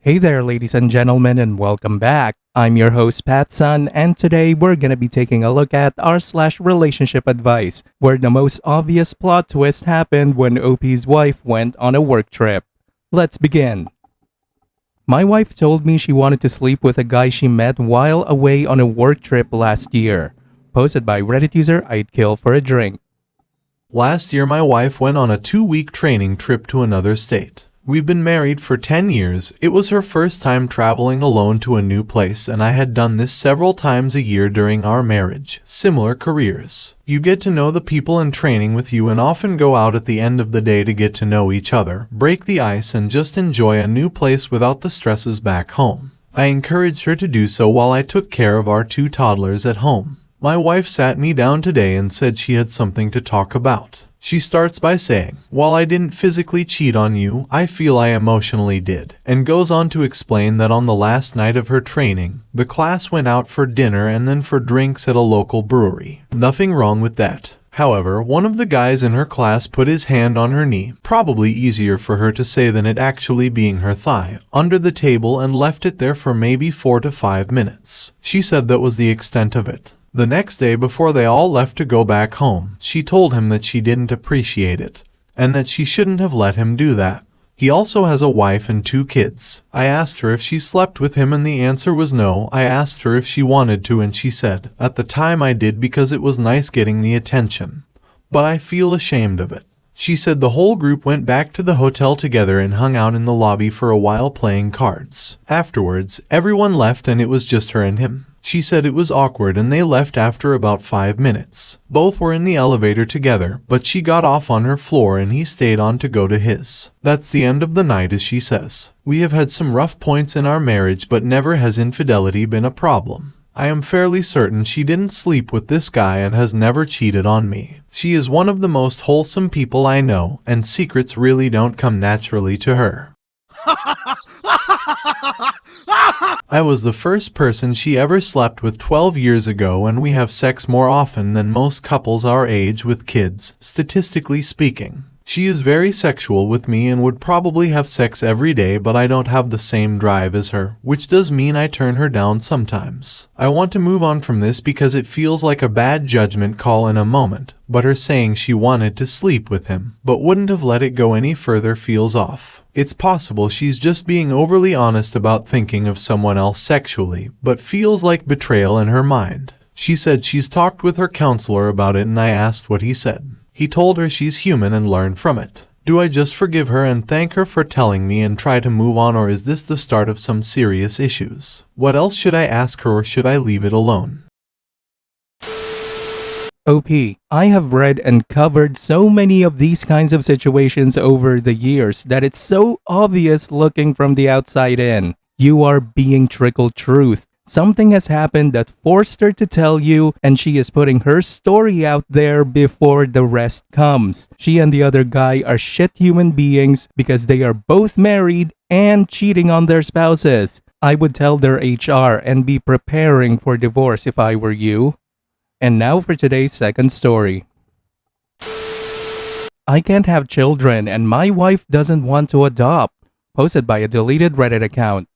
Hey there, ladies and gentlemen, and welcome back. I'm your host, Pattsun, and today we're gonna be taking a look at r/relationship advice, where the most obvious plot twist happened when OP's wife went on a work trip. Let's begin. My wife told me she wanted to sleep with a guy she met while away on a work trip last year. Posted by Reddit user I'd kill for a drink. Last year, my wife went on a 2-week training trip to another state. We've been married for 10 years. It was her first time traveling alone to a new place, and I had done this several times a year during our marriage. Similar careers. You get to know the people in training with you and often go out at the end of the day to get to know each other, break the ice, and just enjoy a new place without the stresses back home. I encouraged her to do so while I took care of our 2 toddlers at home. My wife sat me down today and said she had something to talk about. She starts by saying, "While I didn't physically cheat on you, I feel I emotionally did," and goes on to explain that on the last night of her training, the class went out for dinner and then for drinks at a local brewery. Nothing wrong with that. However, one of the guys in her class put his hand on her knee, probably easier for her to say than it actually being her thigh, under the table and left it there for maybe 4 to 5 minutes. She said that was the extent of it. The next day, before they all left to go back home, she told him that she didn't appreciate it, and that she shouldn't have let him do that. He also has a wife and 2 kids. I asked her if she slept with him and the answer was no. I asked her if she wanted to and she said, "At the time I did because it was nice getting the attention. But I feel ashamed of it." She said the whole group went back to the hotel together and hung out in the lobby for a while playing cards. Afterwards, everyone left and it was just her and him. She said it was awkward and they left after about 5 minutes. Both were in the elevator together, but she got off on her floor and he stayed on to go to his. That's the end of the night, as she says. We have had some rough points in our marriage, but never has infidelity been a problem. I am fairly certain she didn't sleep with this guy and has never cheated on me. She is one of the most wholesome people I know, and secrets really don't come naturally to her. I was the first person she ever slept with 12 years ago, and we have sex more often than most couples our age with kids, statistically speaking. She is very sexual with me and would probably have sex every day, but I don't have the same drive as her, which does mean I turn her down sometimes. I want to move on from this because it feels like a bad judgment call in a moment, but her saying she wanted to sleep with him, but wouldn't have let it go any further feels off. It's possible she's just being overly honest about thinking of someone else sexually, but feels like betrayal in her mind. She said she's talked with her counselor about it and I asked what he said. He told her she's human and learn from it. Do I just forgive her and thank her for telling me and try to move on, or is this the start of some serious issues? What else should I ask her, or should I leave it alone? OP, I have read and covered so many of these kinds of situations over the years that it's so obvious looking from the outside in. You are being trickled truth. Something has happened that forced her to tell you, and she is putting her story out there before the rest comes. She and the other guy are shit human beings because they are both married and cheating on their spouses. I would tell their HR and be preparing for divorce if I were you. And now for today's second story. I can't have children and my wife doesn't want to adopt. Posted by a deleted Reddit account.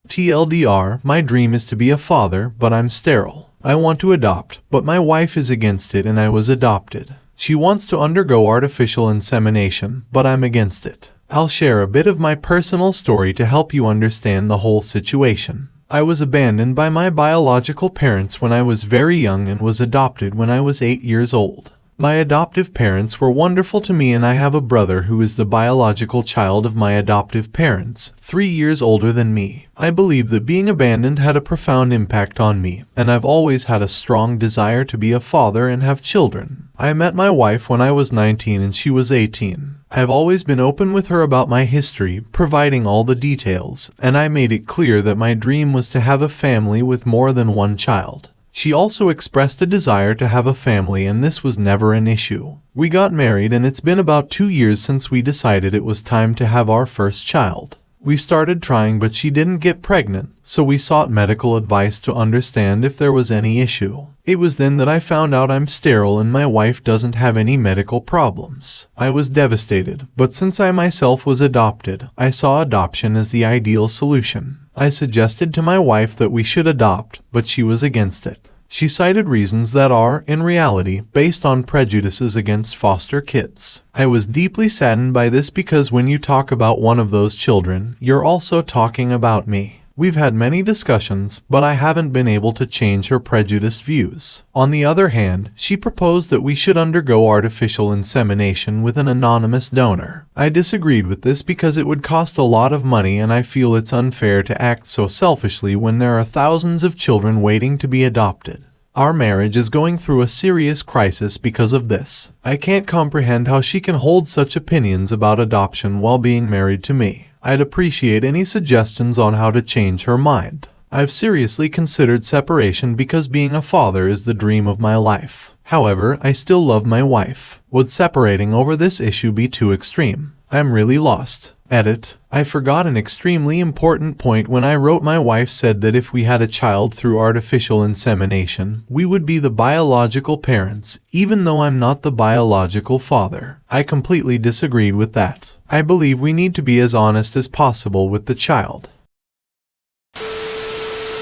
TLDR, my dream is to be a father, but I'm sterile. I want to adopt, but my wife is against it and I was adopted. She wants to undergo artificial insemination, but I'm against it. I'll share a bit of my personal story to help you understand the whole situation. I was abandoned by my biological parents when I was very young and was adopted when I was 8 years old. My adoptive parents were wonderful to me, and I have a brother who is the biological child of my adoptive parents, 3 years older than me. I believe that being abandoned had a profound impact on me, and I've always had a strong desire to be a father and have children. I met my wife when I was 19 and she was 18. I have always been open with her about my history, providing all the details, and I made it clear that my dream was to have a family with more than one child. She also expressed a desire to have a family, and this was never an issue. We got married and it's been about 2 years since we decided it was time to have our first child. We started trying, but she didn't get pregnant, so we sought medical advice to understand if there was any issue. It was then that I found out I'm sterile and my wife doesn't have any medical problems. I was devastated, but since I myself was adopted, I saw adoption as the ideal solution. I suggested to my wife that we should adopt, but she was against it. She cited reasons that are, in reality, based on prejudices against foster kids. I was deeply saddened by this because when you talk about one of those children, you're also talking about me. We've had many discussions, but I haven't been able to change her prejudiced views. On the other hand, she proposed that we should undergo artificial insemination with an anonymous donor. I disagreed with this because it would cost a lot of money and I feel it's unfair to act so selfishly when there are thousands of children waiting to be adopted. Our marriage is going through a serious crisis because of this. I can't comprehend how she can hold such opinions about adoption while being married to me. I'd appreciate any suggestions on how to change her mind. I've seriously considered separation because being a father is the dream of my life. However, I still love my wife. Would separating over this issue be too extreme? I'm really lost. Edit. I forgot an extremely important point when I wrote my wife said that if we had a child through artificial insemination, we would be the biological parents, even though I'm not the biological father. I completely disagreed with that. I believe we need to be as honest as possible with the child.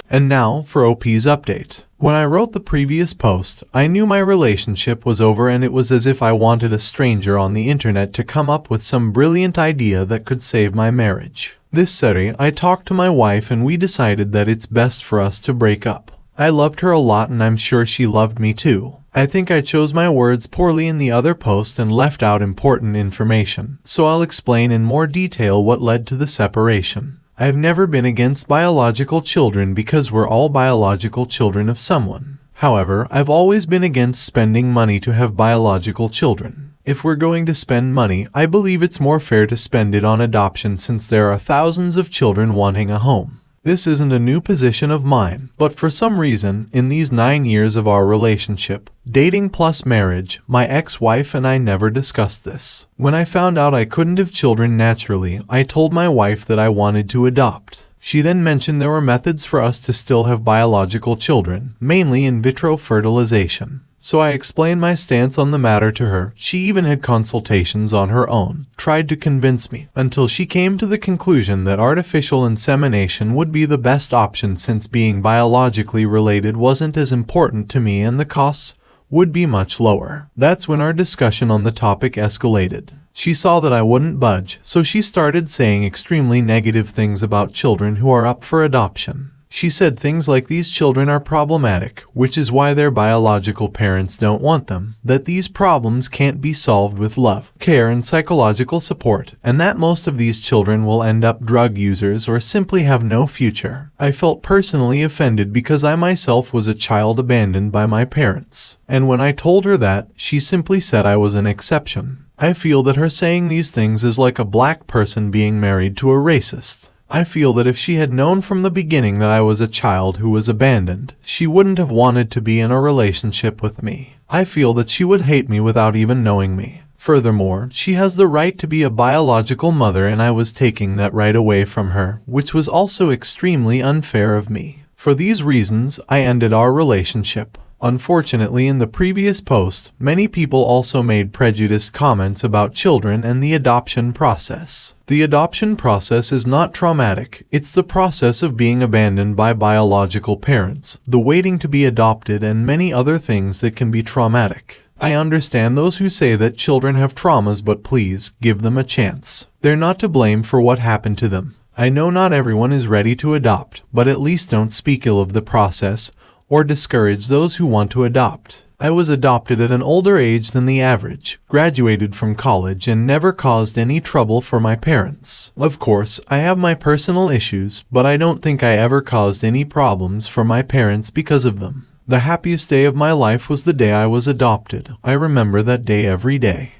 And now for OP's update. When I wrote the previous post, I knew my relationship was over and it was as if I wanted a stranger on the internet to come up with some brilliant idea that could save my marriage. This Saturday, I talked to my wife and we decided that it's best for us to break up. I loved her a lot and I'm sure she loved me too. I think I chose my words poorly in the other post and left out important information, so I'll explain in more detail what led to the separation. I've never been against biological children because we're all biological children of someone. However, I've always been against spending money to have biological children. If we're going to spend money, I believe it's more fair to spend it on adoption since there are thousands of children wanting a home. This isn't a new position of mine, but for some reason, in these 9 years of our relationship, dating plus marriage, my ex-wife and I never discussed this. When I found out I couldn't have children naturally, I told my wife that I wanted to adopt. She then mentioned there were methods for us to still have biological children, mainly in vitro fertilization. So I explained my stance on the matter to her. She even had consultations on her own, tried to convince me, until she came to the conclusion that artificial insemination would be the best option since being biologically related wasn't as important to me and the costs would be much lower. That's when our discussion on the topic escalated. She saw that I wouldn't budge, so she started saying extremely negative things about children who are up for adoption. She said things like these children are problematic, which is why their biological parents don't want them, that these problems can't be solved with love, care, and psychological support, and that most of these children will end up drug users or simply have no future. I felt personally offended because I myself was a child abandoned by my parents, and when I told her that, she simply said I was an exception. I feel that her saying these things is like a black person being married to a racist. I feel that if she had known from the beginning that I was a child who was abandoned, she wouldn't have wanted to be in a relationship with me. I feel that she would hate me without even knowing me. Furthermore, she has the right to be a biological mother and I was taking that right away from her, which was also extremely unfair of me. For these reasons, I ended our relationship. Unfortunately, in the previous post, many people also made prejudiced comments about children and the adoption process. The adoption process is not traumatic. It's the process of being abandoned by biological parents, the waiting to be adopted, and many other things that can be traumatic. I understand those who say that children have traumas, but please, give them a chance. They're not to blame for what happened to them. I know not everyone is ready to adopt, but at least don't speak ill of the process or discourage those who want to adopt. I was adopted at an older age than the average, graduated from college, and never caused any trouble for my parents. Of course, I have my personal issues, but I don't think I ever caused any problems for my parents because of them. The happiest day of my life was the day I was adopted. I remember that day every day.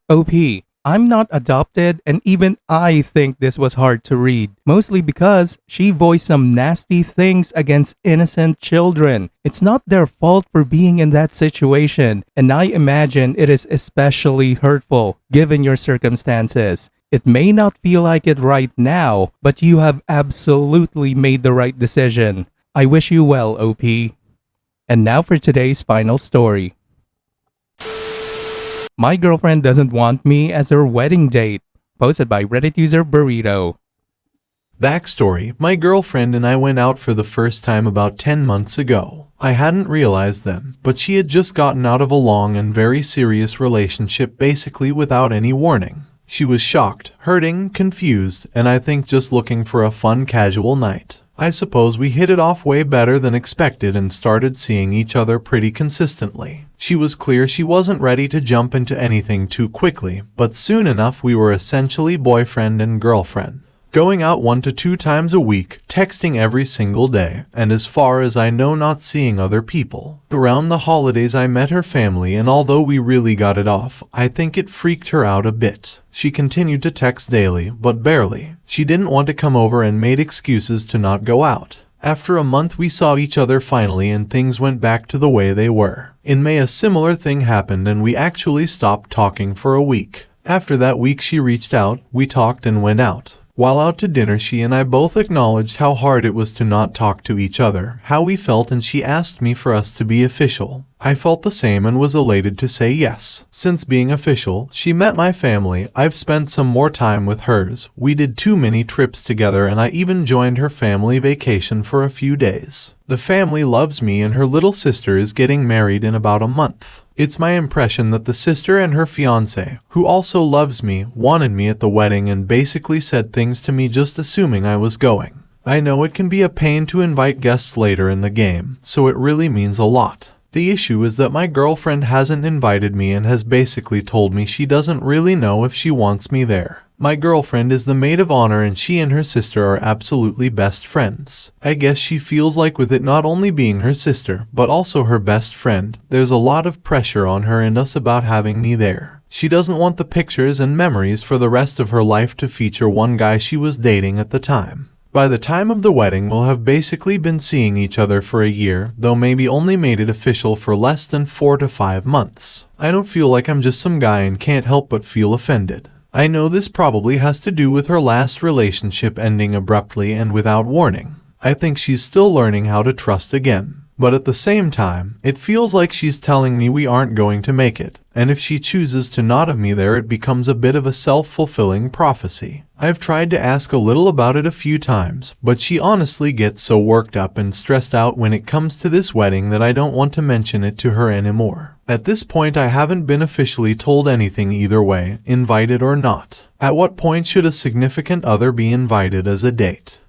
OP, I'm not adopted, and even I think this was hard to read, mostly because she voiced some nasty things against innocent children. It's not their fault for being in that situation, and I imagine it is especially hurtful given your circumstances. It may not feel like it right now, but you have absolutely made the right decision. I wish you well, OP. And now for today's final story. My girlfriend doesn't want me as her wedding date. Posted by Reddit user Burrito. Backstory: my girlfriend and I went out for the first time about 10 months ago. I hadn't realized then, but she had just gotten out of a long and very serious relationship basically without any warning. She was shocked, hurting, confused, and I think just looking for a fun casual night. I suppose we hit it off way better than expected and started seeing each other pretty consistently. She was clear she wasn't ready to jump into anything too quickly, but soon enough we were essentially boyfriend and girlfriend. Going out 1 to 2 times a week, texting every single day, and as far as I know not seeing other people. Around the holidays I met her family, and although we really got it off, I think it freaked her out a bit. She continued to text daily, but barely. She didn't want to come over and made excuses to not go out. After a month we saw each other finally and things went back to the way they were. In May a similar thing happened and we actually stopped talking for a week. After that week she reached out, we talked and went out. While out to dinner she and I both acknowledged how hard it was to not talk to each other, how we felt, and she asked me for us to be official. I felt the same and was elated to say yes. Since being official, she met my family, I've spent some more time with hers, we did too many trips together and I even joined her family vacation for a few days. The family loves me and her little sister is getting married in about a month. It's my impression that the sister and her fiancé, who also loves me, wanted me at the wedding and basically said things to me just assuming I was going. I know it can be a pain to invite guests later in the game, so it really means a lot. The issue is that my girlfriend hasn't invited me and has basically told me she doesn't really know if she wants me there. My girlfriend is the maid of honor and she and her sister are absolutely best friends. I guess she feels like with it not only being her sister, but also her best friend, there's a lot of pressure on her and us about having me there. She doesn't want the pictures and memories for the rest of her life to feature one guy she was dating at the time. By the time of the wedding we'll have basically been seeing each other for a year, though maybe only made it official for less than 4 to 5 months. I don't feel like I'm just some guy and can't help but feel offended. I know this probably has to do with her last relationship ending abruptly and without warning. I think she's still learning how to trust again. But at the same time, it feels like she's telling me we aren't going to make it, and if she chooses to not have me there it becomes a bit of a self-fulfilling prophecy. I've tried to ask a little about it a few times, but she honestly gets so worked up and stressed out when it comes to this wedding that I don't want to mention it to her anymore. At this point I haven't been officially told anything either way, invited or not. At what point should a significant other be invited as a date?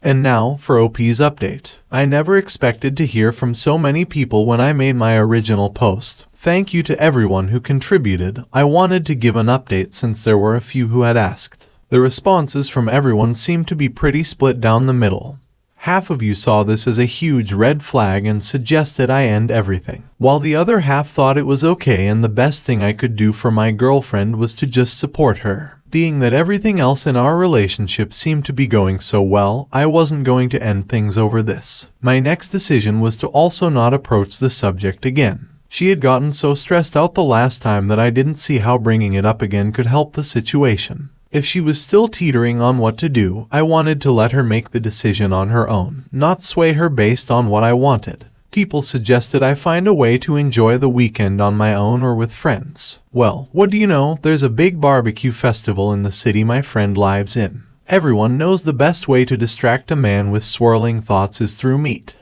And now for OP's update. I never expected to hear from so many people when I made my original post. Thank you to everyone who contributed. I wanted to give an update since there were a few who had asked. The responses from everyone seemed to be pretty split down the middle. Half of you saw this as a huge red flag and suggested I end everything, while the other half thought it was okay and the best thing I could do for my girlfriend was to just support her. Being that everything else in our relationship seemed to be going so well, I wasn't going to end things over this. My next decision was to also not approach the subject again. She had gotten so stressed out the last time that I didn't see how bringing it up again could help the situation. If she was still teetering on what to do, I wanted to let her make the decision on her own, not sway her based on what I wanted. People suggested I find a way to enjoy the weekend on my own or with friends. Well, what do you know, there's a big barbecue festival in the city my friend lives in. Everyone knows the best way to distract a man with swirling thoughts is through meat.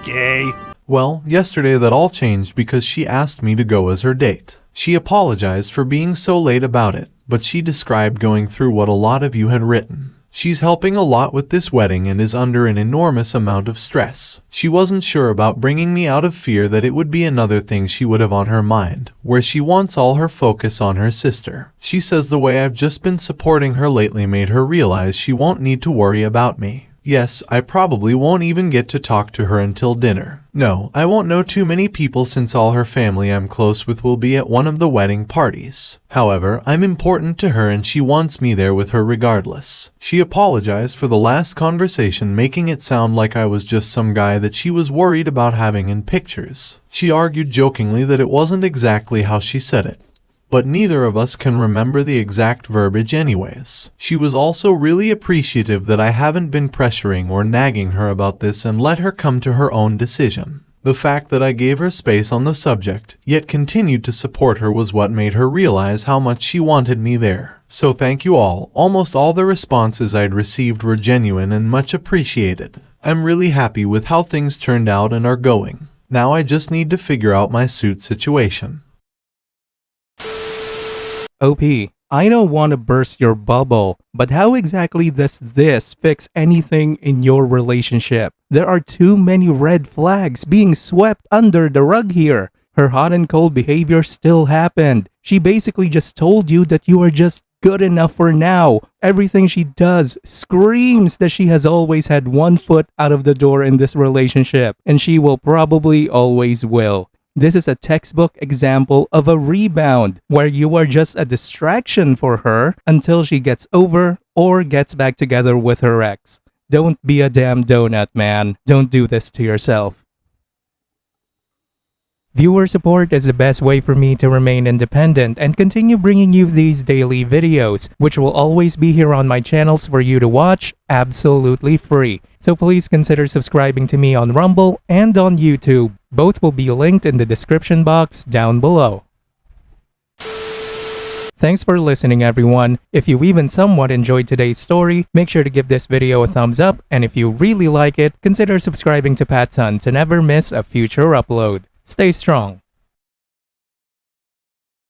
Gay. Well, yesterday that all changed because she asked me to go as her date. She apologized for being so late about it, but she described going through what a lot of you had written. She's helping a lot with this wedding and is under an enormous amount of stress. She wasn't sure about bringing me out of fear that it would be another thing she would have on her mind, where she wants all her focus on her sister. She says the way I've just been supporting her lately made her realize she won't need to worry about me. Yes, I probably won't even get to talk to her until dinner. No, I won't know too many people since all her family I'm close with will be at one of the wedding parties. However, I'm important to her and she wants me there with her regardless. She apologized for the last conversation, making it sound like I was just some guy that she was worried about having in pictures. She argued jokingly that it wasn't exactly how she said it. but neither of us can remember the exact verbiage anyways. She was also really appreciative that I haven't been pressuring or nagging her about this and let her come to her own decision. The fact that I gave her space on the subject, yet continued to support her was what made her realize how much she wanted me there. So thank you all. Almost all the responses I'd received were genuine and much appreciated. I'm really happy with how things turned out and are going. Now I just need to figure out my suit situation. OP, I don't want to burst your bubble, but how exactly does this fix anything in your relationship? There are too many red flags being swept under the rug here. Her hot and cold behavior still happened. She basically just told you that you are just good enough for now. Everything she does screams that she has always had one foot out of the door in this relationship, and she will probably always will. This is a textbook example of a rebound, where you are just a distraction for her until she gets over or gets back together with her ex. Don't be a damn donut, man. Don't do this to yourself. Viewer support is the best way for me to remain independent and continue bringing you these daily videos, which will always be here on my channels for you to watch absolutely free. So please consider subscribing to me on Rumble and on YouTube. Both will be linked in the description box down below. Thanks for listening, everyone. If you even somewhat enjoyed today's story, make sure to give this video a thumbs up, and if you really like it, consider subscribing to PattSun to never miss a future upload. Stay strong.